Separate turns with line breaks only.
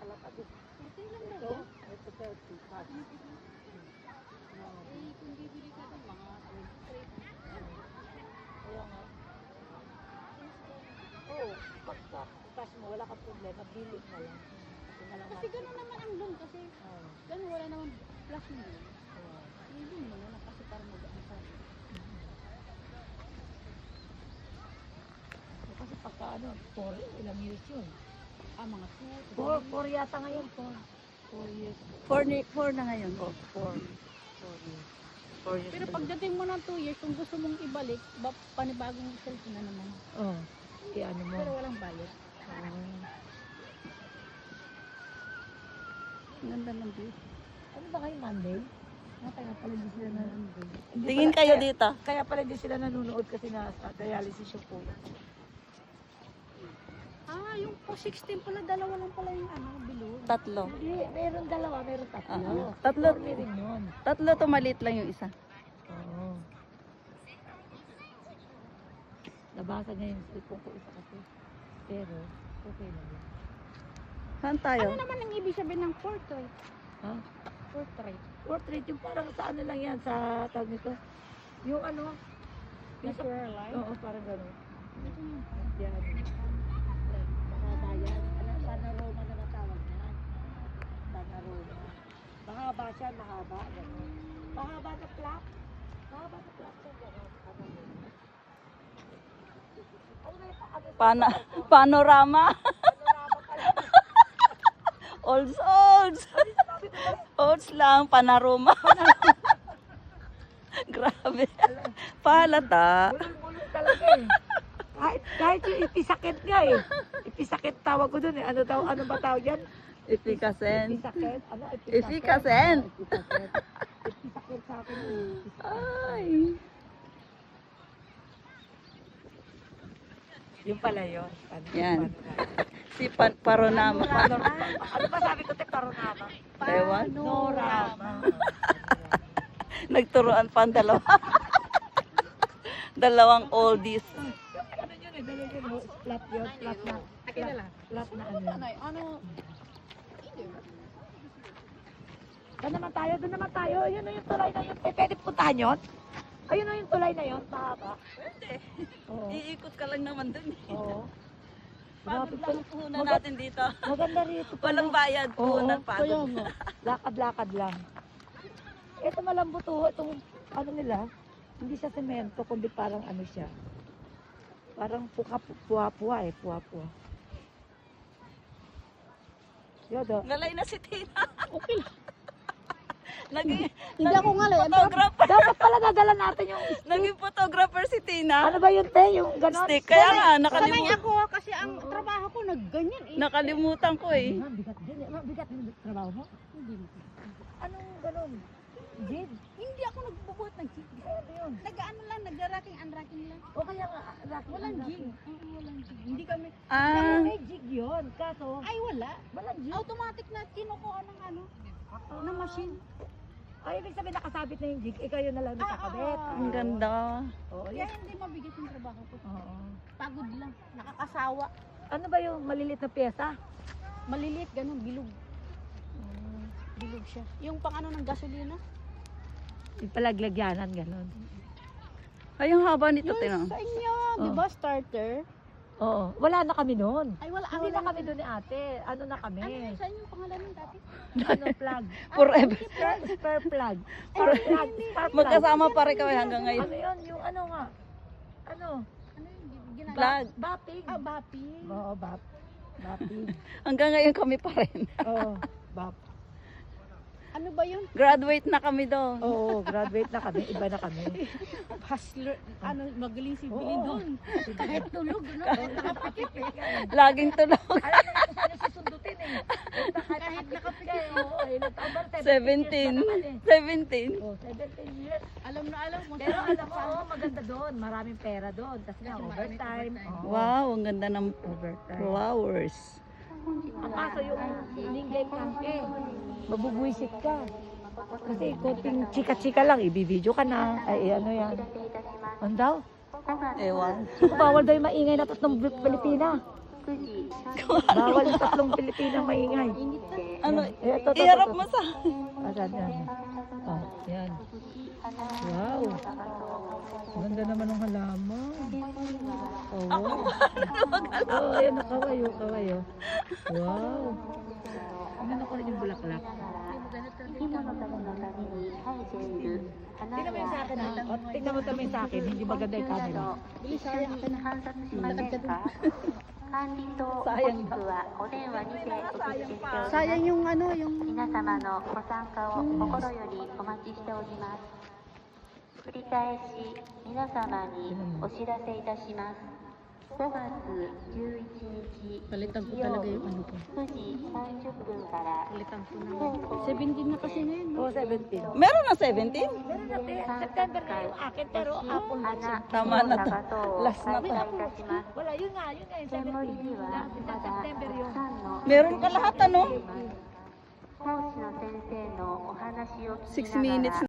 kalapad.
14 lang daw
Ito,
yan.
ito 30. Cash.
Eh, kung bibili ka doon, mga 23.
Kaya nga. Oo, pagka cash mo, wala kang problema, billing na lang. Yun na lang
Kasi gano'n naman ang loan kasi.
Oo.
Gano'n wala naman plus mo yun.
Oo.
I-loan mo na lang kasi para magaan sa
Kasi pagka ano, 4, ilang years yun?
mga
4 yata ngayon, 4 years.
4 na ngayon.
4 years. 4 years.
Pero pagdating mo ng 2 years, kung gusto mong ibalik, panibagong cellphone na naman.
Oo. Ano mo?
Pero walang bayad. Ang ganda ng view.
Ano ba kayo, Monday? Kaya pala di sila nanonood. Hindi
Tingin
pala-
kayo
kaya-
dito.
Kaya pala di sila nanonood kasi nasa dialysis yung po.
Yung po 16 pala, dalawa lang pala yung bilog.
Tatlo.
Hindi, meron dalawa, meron tatlo.
Tatlo.
Formy rin yun.
Tatlo to, maliit lang yung isa.
Oo. Nabasa niya yung cellphone ko isa kasi. Pero, okay lang yun.
Saan tayo?
Ano naman ang ibig sabihin ng portrait?
Ha?
Portrait.
Portrait, yung parang sa ano lang yan, sa tawag nito. Yung ano, yung sa,
Natural light.
oo, parang gano'n. Yan. Mahaba yan. Ano, panorama na natawag niya. Panorama. Mahaba siya, mahaba. Gano'n. Mahaba na flap. Mahaba na flap siya. Gano'n. Panorama. Ano ba yung
Panorama.
panorama pala?
Olds, olds. Olds lang, panorama. Grabe. Palata.
Bulol-bulol talaga eh. Kahit yung ipisakit nga eh. Ipisakit tawag ko dun eh. Ano ba tawag yan?
Efficasen.
Ipisakit? Ano?
Efficasen.
Ipisakit. Ipisakit sa akin yun.
Ay.
Yung pala yun.
Yan. Si Paronama.
Panorama. Ano ba sabi ko te paronama?
Ewan.
Panorama.
Nagturuan pa ang dalawa. Dalawang oldies.
Ano yun eh? Dali yun. Flat yun. Flat na.
Akin na lang.
Flat na ano.
Ano?
Doon naman tayo. Yun yung tulay na yun. Eh, pwede puntahan yun? Ayun yung tulay na yun. Mahaba.
Pwede.
Oo.
Iikot ka lang naman dun.
Oo.
Pagod
Grabe
lang ang puhunan natin dito.
Maganda rito. pala.
Walang bayad,
Oo,
puhunan
kaya
pagod.
nga. Lakad-lakad lang. Ito malambot to. Itong ano nila, hindi siya semento, kundi parang ano siya. Parang puwa-puwa eh. Puwa-puwa. Yodo.
Ngalay na si Tina.
Okay lang.
Naging,
Hindi ako nga lang.
photographer.
Dapat pala nadala natin yung...
Naging photographer si Tina.
Ano ba yun, te? Yung ganon?
Stick. Kaya nga,
Sanay
nakalimutan.
ako kasi ang trabaho ko nagganyan eh.
Nakalimutan ko eh.
Bigat din eh. Bigat yung trabaho mo?
Hindi.
Anong ganon? Jid?
Hindi ako nagbubuhat ng jig.
Ano yun?
Nag-ano lang, nag-racking, unracking lang.
O kaya nga,
Walang jig. Oo, walang jig. Hindi kami,
Kaya
Ah,
may jig yun. Kaso,
ay wala.
walang jig.
Automatic na kinukuha ng na machine.
Ay, ibig sabihin nakasabit na yung jig. Ikaw yun na lang nakakabit.
ang ganda.
Oo,
Kaya
yun.
hindi mabigat yung trabaho ko.
Oo.
Pagod lang. Nakakasawa.
Ano ba yung malilit na pyesa?
Maliliit, ganun, bilog. Bilog siya. Yung pang ano ng gasolina.
Yung palaglagyanan, ganon.
Ay, ang haba nito,
Yung
Tina.
sa inyo, di
Oh.
ba, starter?
Oo. Wala na kami noon.
Ay, wala.
Hindi
wala
na kami doon ni ate. Ano na kami?
Ano yun? Saan yung pangalan ng dati?
Ano plug?
Forever.
Spare plug. Spare plug. Spare plug.
Magkasama pa rin kami hanggang ngayon.
Ano yun? Yung ano nga? Ano?
Ano yung ginagawa?
Vlog.
Bapig.
Bapi.
Oo, bapig.
Hanggang ngayon kami pa rin.
Oo, bap.
Ano ba yun?
Graduate na kami doon.
Oo, graduate na kami. Iba na kami.
Hustler. Ano, magaling si
Oo.
Billy doon. Kahit tulog, ano?
Nakapikipik ka eh.
Laging tulog.
Alam mo kung saan yung susundutin eh.
Kahit nakapikit.
Oo, eh. Nagtabar
17. 17.
Oh, 17 years.
Alam na alam kung
Pero
saan.
alam mo, oh, maganda doon. Maraming pera doon. Kasi nga,
Kasi maraming
overtime.
overtime.
Oo,
Wow, ang ganda ng
overtime.
flowers.
Ang kaso yung linggay kangke, mabubuisit ka. Kasi konting chika-chika lang, ibibidyo ka na. Ay, ano yan? Ano daw?
Ewan.
Bawal daw yung maingay na tatlong Pilipina. Bawal yung tatlong Pilipinang maingay.
Ano,
Ito,
iharap mo sa...
Asan yan? Oh, yan. Wow. Ganda naman ng halaman. Oh, wow. Oh, ayan na kawayo, kawayo. Wow. Ano ko rin yung bulaklak? Tingnan mo yung sa akin, ha? O, tingnan mo tamay sa akin, hindi maganda yung camera.
Sayang ka na. Sayang yung ano, yung...
皆様のご参加を心よりお待ちしております。繰り返し皆様にお知らせいたします。5月11日
Palitan ko talaga yung ano ko.
9時30分から
Palitan ko na. 17 na kasi ngayon.
Oh, 17.
Meron na 17?
Meron na, September na yung akin, pero apple na siya.
花
Tama na to.
長等を
Last
開
na to.
催いたします。
Wala, yun nga yung
専門に
17.
はまだ
September
た
yun.
くさんの
Meron ka lahat, ano?
講師の先生のお話を聞き
6
なが
minutes
ら